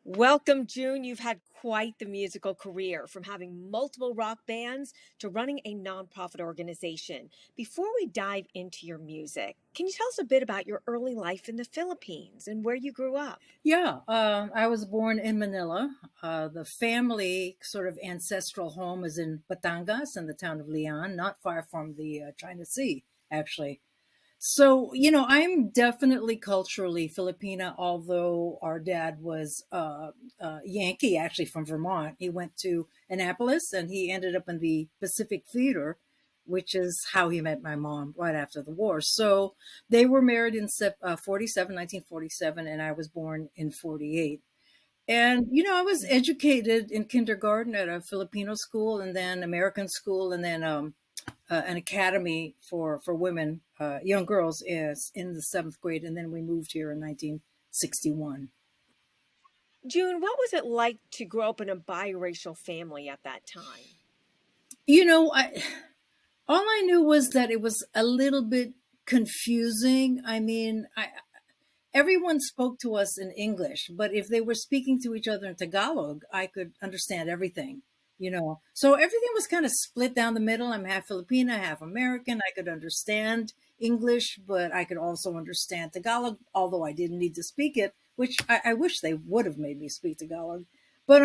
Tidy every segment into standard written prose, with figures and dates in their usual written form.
Welcome, June. You've had quite the musical career, from having multiple rock bands to running a nonprofit organization. Before we dive into your music, can you tell us a bit about your early life in the Philippines and where you grew up? Yeah, I was born in Manila. The family sort of ancestral home is in Batangas in the town of Leon, not far from the China Sea, actually. So, I'm definitely culturally Filipina, although our dad was Yankee, actually from Vermont. He went to Annapolis and he ended up in the Pacific Theater, which is how he met my mom right after the war. So they were married in 1947, and I was born in 48. And, I was educated in kindergarten at a Filipino school and then American school and then an academy for women, young girls, is in the seventh grade, and then we moved here in 1961. June, what was it like to grow up in a biracial family at that time? I all I knew was that it was a little bit confusing. I mean, everyone spoke to us in English, but if they were speaking to each other in Tagalog, I could understand everything. So everything was kind of split down the middle. I'm half Filipina, half American. I could understand English, but I could also understand Tagalog, although I didn't need to speak it, which I wish they would have made me speak Tagalog. But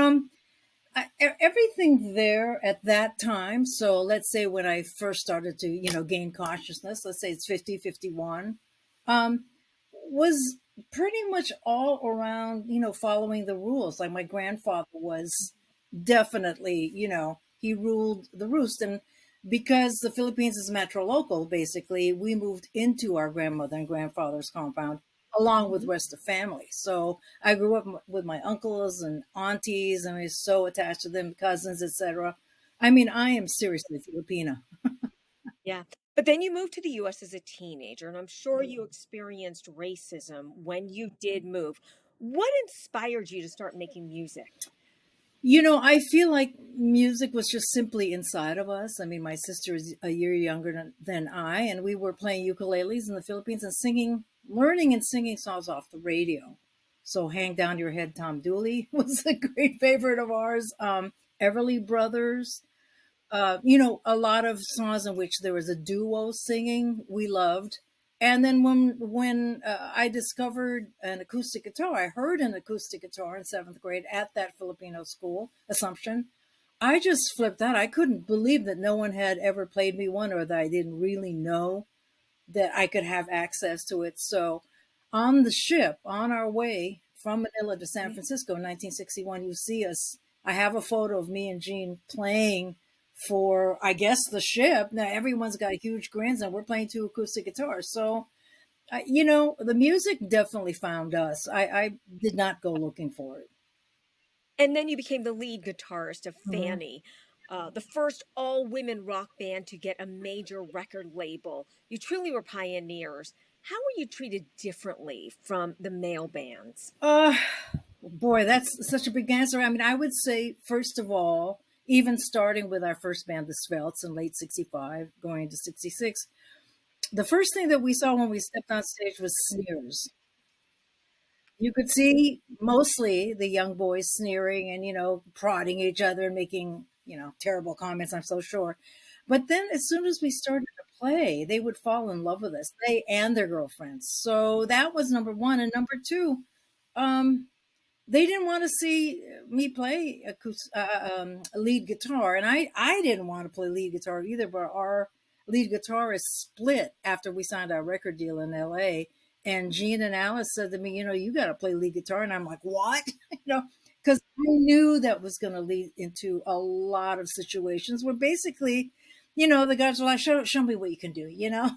everything there at that time. So let's say when I first started to, gain consciousness, let's say it's 50, 51, was pretty much all around, following the rules. Like my grandfather was definitely, he ruled the roost. And because the Philippines is metro local, basically, we moved into our grandmother and grandfather's compound along with the Mhm. rest of the family. So I grew up with my uncles and aunties, and I was so attached to them, cousins, etc. I mean, I am seriously Filipina. Yeah. But then you moved to the US as a teenager, and I'm sure you experienced racism when you did move. What inspired you to start making music? I feel like music was just simply inside of us. I mean, my sister is a year younger than I, and we were playing ukuleles in the Philippines and singing, learning and singing songs off the radio. So, Hang Down Your Head, Tom Dooley was a great favorite of ours. Everly Brothers, a lot of songs in which there was a duo singing, we loved. And then when I discovered an acoustic guitar, I heard an acoustic guitar in seventh grade at that Filipino school, Assumption. I just flipped out. I couldn't believe that no one had ever played me one, or that I didn't really know that I could have access to it. So, on the ship, on our way from Manila to San Francisco in 1961, you see us. I have a photo of me and Jean playing for, I guess, the ship. Now, everyone's got huge grins, and we're playing two acoustic guitars. So, the music definitely found us. I did not go looking for it. And then you became the lead guitarist of Mhm. Fanny, the first all women rock band to get a major record label. You truly were pioneers. How were you treated differently from the male bands? Uh, Boy, that's such a big answer. I mean, I would say, first of all, even starting with our first band, the Svelts, in late 65, going into 66, the first thing that we saw when we stepped on stage was sneers. You could see mostly the young boys sneering and, prodding each other and making, terrible comments, I'm so sure. But then as soon as we started to play, they would fall in love with us, they and their girlfriends. So that was number one. And number two, um, they didn't want to see me play lead guitar, and I didn't want to play lead guitar either. But our lead guitarist split after we signed our record deal in L.A. And Gene and Alice said to me, you got to play lead guitar, and I'm like, what? Because I knew that was going to lead into a lot of situations where basically, the guys were like, show me what you can do,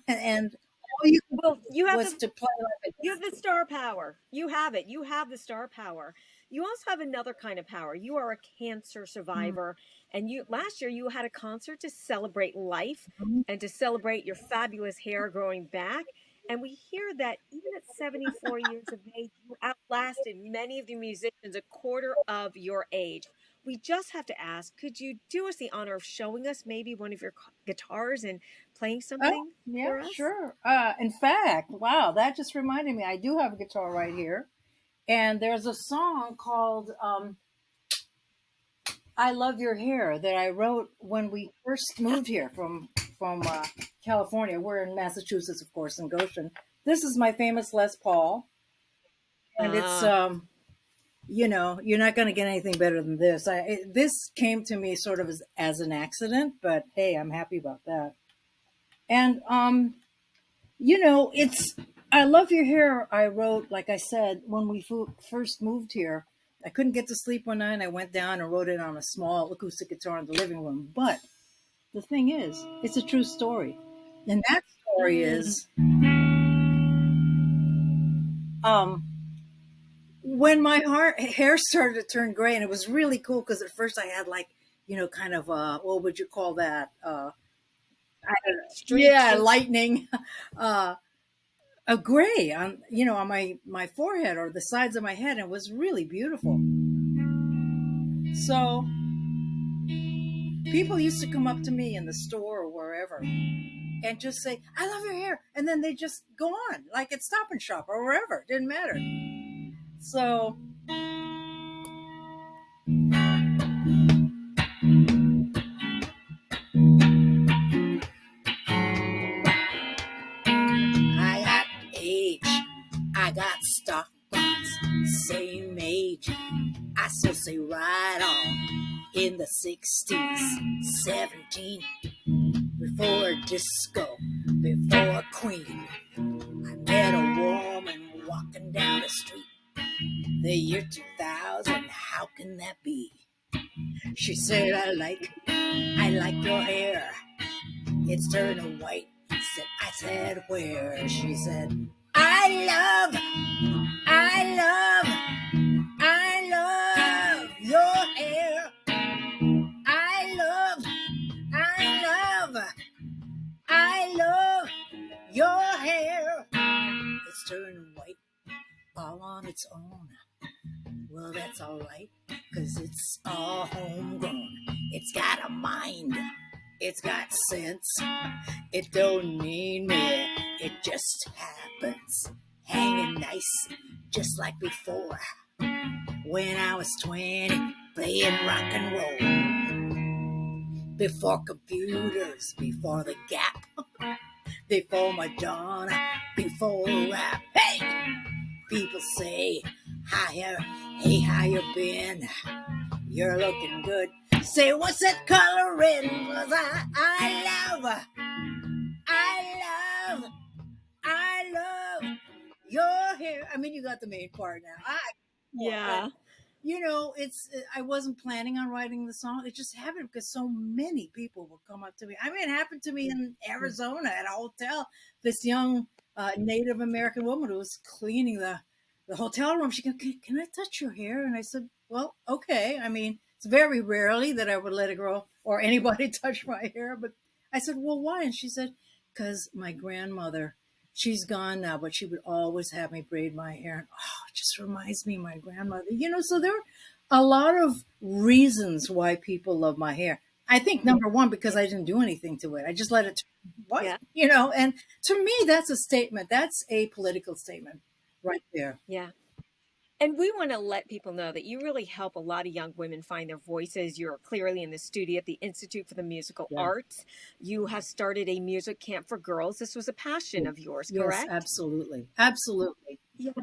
and all you could Well, do was to play like you have the star power. You have it. You have the star power. You also have another kind of power. You are a cancer a. survivor, and you last year you had a concert to celebrate life Mhm. and to celebrate your fabulous hair growing back. And we hear that even at 74 years of age, you outlasted many of the musicians a quarter of your age. We just have to ask, could you do us the honor of showing us maybe one of your guitars and playing Oh, something yeah, for us? sure. In fact, wow, that just reminded me. I do have a guitar right here, And there's a song called "I Love Your Hair" that I wrote when we first moved here from California. We're in Massachusetts, of course, in Goshen. This is my famous Les Paul, and it's Ah, you're not going to get anything better than this. This came to me sort of as an accident, but hey, I'm happy about that. And it's "I Love Your Hair." I wrote, like I said, when we first moved here. I couldn't get to sleep one night. And I went down and wrote it on a small acoustic guitar in the living room. But the thing is, it's a true story, and that story mm, is um, when my hair started to turn gray, and it was really cool because at first I had like kind of what would you call that? I don't know. Yeah, streaky. lightning. Uh, a gray on on my forehead or the sides of my head, and it was really beautiful. So people used to come up to me in the store or wherever and just say, "I love your hair," and then they just go on like at Stop and Shop or wherever. It didn't matter. So I got age, I got stock bonds, same age. I still say right on in the 60s, 17, before disco, before Queen. I met a woman walking down the street. The year 2000, how can that be? She said, I like your hair. It's turning white. I said, where? She said, I love your hair. I I love your hair. It's turning white all on its own. Well, that's all right, 'cause it's all homegrown. It's got a mind. It's got sense. It don't need me. It just happens. Hanging nice, just like before. When I was 20, playing rock and roll. Before computers, before the Gap, before Madonna, before rap. Hey! People say, hi, hey, how you been? You're looking good. Say, what's that color in? 'Cause I love, I love your hair. I mean, you got the main part now. But Yeah. it's I wasn't planning on writing the song. It just happened because so many people would come up to me. I mean, it happened to me in Arizona at a hotel. This young Native American woman who was cleaning the hotel room. She goes, can I touch your hair? And I said, well, okay. I mean, it's very rarely that I would let it grow or anybody touch my hair. But I said, well, why? And she said, because my grandmother, she's gone now, but she would always have me braid my hair. And it just reminds me of my grandmother. So there are a lot of reasons why people love my hair. I think number one, because I didn't do anything to it. I just let it turn white, Yeah. and to me, that's a statement. That's a political statement right there. Yeah. And we want to let people know that you really help a lot of young women find their voices. You're clearly in the studio at the Institute for the Musical Yeah. Arts. You have started a music camp for girls. This was a passion of yours, Yes, correct? absolutely. Absolutely. Yes.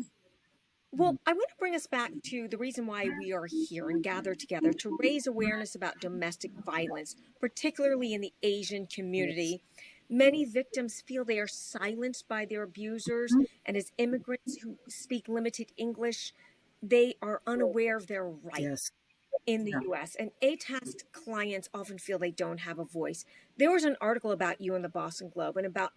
Well, I want to bring us back to the reason why we are here and gathered together to raise awareness about domestic violence, particularly in the Asian Yes. community. Many victims feel they are silenced by their abusers, and as immigrants who speak limited English, they are unaware of their rights Yes. in the Yeah. US. And ATASK clients often feel they don't have a voice. There was an article about you in the Boston Globe and about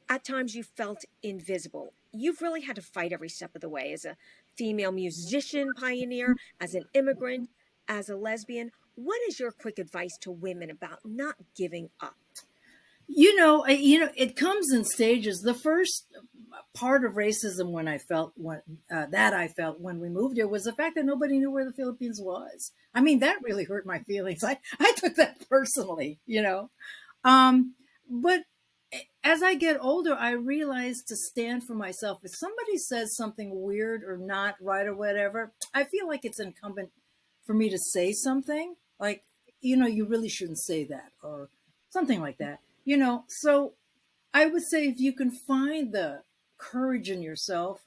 at times you felt invisible. You've really had to fight every step of the way as a female musician pioneer, as an immigrant, as a lesbian. What is your quick advice to women about not giving up? It comes in stages. The first part of racism that I felt when we moved here was the fact that nobody knew where the Philippines was. I mean, that really hurt my feelings. I took that personally. Um, but as I get older, I realize to stand for myself. If somebody says something weird or not right or whatever, I feel like it's incumbent for me to say something like, you really shouldn't say that or something like that. So I would say if you can find the courage in yourself,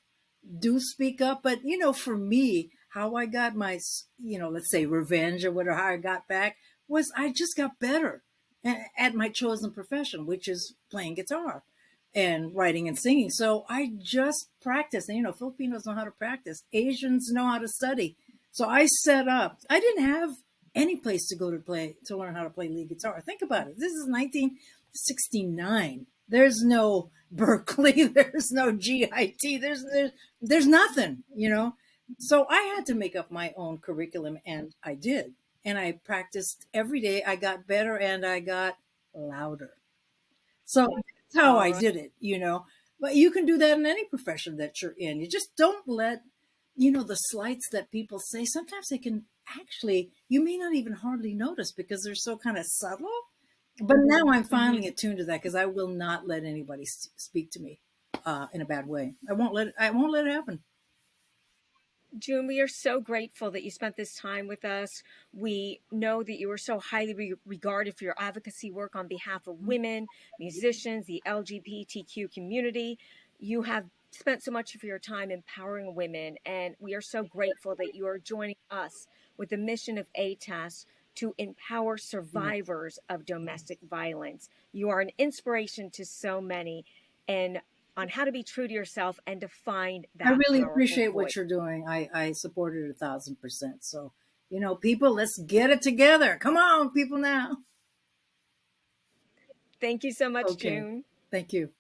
do speak up. But for me, how I got my, let's say revenge or whatever, how I got back was I just got better at my chosen profession, which is playing guitar and writing and singing. So I just practiced. And Filipinos know how to practice. Asians know how to study. So I set up. I didn't have any place to go to learn how to play lead guitar. Think about it. This is 1969. There's no Berkeley. There's no GIT. There's nothing. So I had to make up my own curriculum, and I did. And I practiced every day. I got better and I got louder. So that's how I Oh, did it. But you can do that in any profession that you're in. You just don't let, the slights that people say. Sometimes they can actually, you may not even hardly notice because they're so kind of subtle. But now I'm finally mhm. attuned to that because I will not let anybody speak to me in a bad way. I won't let it happen. June, we are so grateful that you spent this time with us. We know that you are so highly regarded for your advocacy work on behalf of women, musicians, the LGBTQ community. You have spent so much of your time empowering women, and we are so grateful that you are joining us with the mission of ATAS to empower Yeah. survivors of domestic violence. You are an inspiration to so many, and on how to be true to yourself and to find I that really powerful appreciate voice. what you're doing. I support it 1,000%. So, people, let's get it together. Come on, people now. Thank you so much, Okay. June. Thank you.